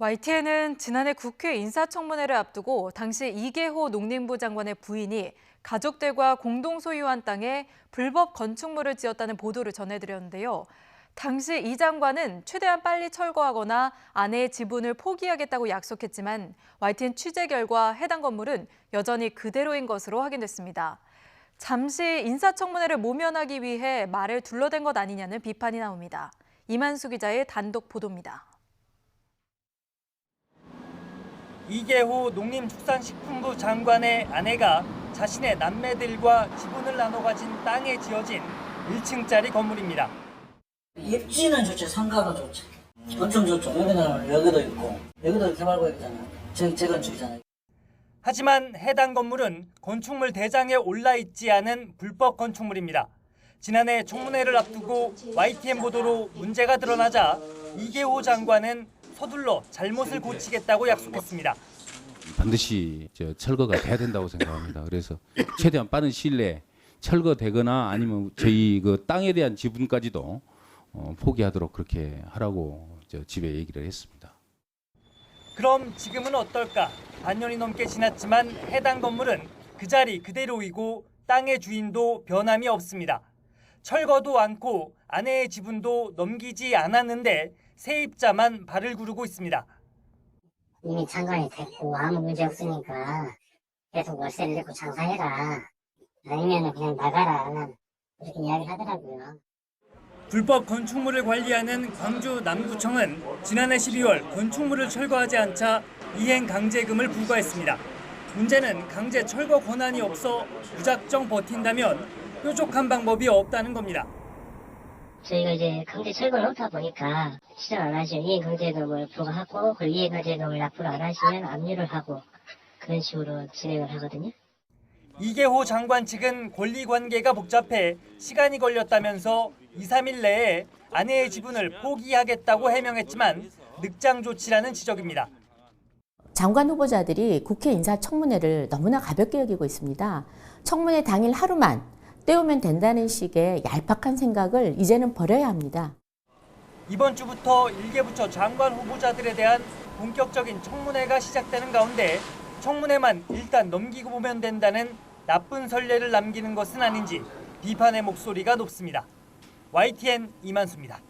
YTN은 지난해 국회 인사청문회를 앞두고 당시 이계호 농림부 장관의 부인이 가족들과 공동 소유한 땅에 불법 건축물을 지었다는 보도를 전해드렸는데요. 당시 이 장관은 최대한 빨리 철거하거나 아내의 지분을 포기하겠다고 약속했지만 YTN 취재 결과 해당 건물은 여전히 그대로인 것으로 확인됐습니다. 잠시 인사청문회를 모면하기 위해 말을 둘러댄 것 아니냐는 비판이 나옵니다. 이만수 기자의 단독 보도입니다. 이계호 농림축산식품부 장관의 아내가 자신의 남매들과 지분을 나눠 가진 땅에 지어진 1층짜리 건물입니다. 입지는 좋죠. 상가도 좋죠. 엄청 좋죠. 여기도 있고 여기도 개발구역이잖아요. 재건축이잖아요. 하지만 해당 건물은 건축물 대장에 올라 있지 않은 불법 건축물입니다. 지난해 청문회를 앞두고 YTN 보도로 문제가 드러나자 이계호 장관은 서둘러 잘못을 고치겠다고 약속했습니다. 반드시 철거가 돼야 된다고 생각합니다. 그래서 최대한 빠른 시일 내에 철거되거나 아니면 저희 그 땅에 대한 지분까지도 포기하도록 그렇게 하라고 집에 얘기를 했습니다. 그럼 지금은 어떨까? 반년이 넘게 지났지만 해당 건물은 그 자리 그대로이고 땅의 주인도 변함이 없습니다. 철거도 않고 아내의 지분도 넘기지 않았는데 세입자만 발을 구르고 있습니다. 이미 장관이 됐고 아무 문제 없으니까 계속 월세를 내고 장사해라. 아니면 그냥 나가라. 이렇게 이야기를 하더라고요. 불법 건축물을 관리하는 광주 남구청은 지난해 12월 건축물을 철거하지 않자 이행 강제금을 부과했습니다. 문제는 강제 철거 권한이 없어 무작정 버틴다면 뾰족한 방법이 없다는 겁니다. 저희가 이제 강제 철거를 없다 보니까 실현 안 하시면 이행 강제금을 부과하고 그리고 이행 강제금을 납부를 안 하시면 압류를 하고 그런 식으로 진행을 하거든요. 이계호 장관 측은 권리관계가 복잡해 시간이 걸렸다면서 2, 3일 내에 아내의 지분을 포기하겠다고 해명했지만 늑장 조치라는 지적입니다. 장관 후보자들이 국회 인사청문회를 너무나 가볍게 여기고 있습니다. 청문회 당일 하루만 때우면 된다는 식의 얄팍한 생각을 이제는 버려야 합니다. 이번 주부터 일개부처 장관 후보자들에 대한 본격적인 청문회가 시작되는 가운데 청문회만 일단 넘기고 보면 된다는 나쁜 선례를 남기는 것은 아닌지 비판의 목소리가 높습니다. YTN 이만수입니다.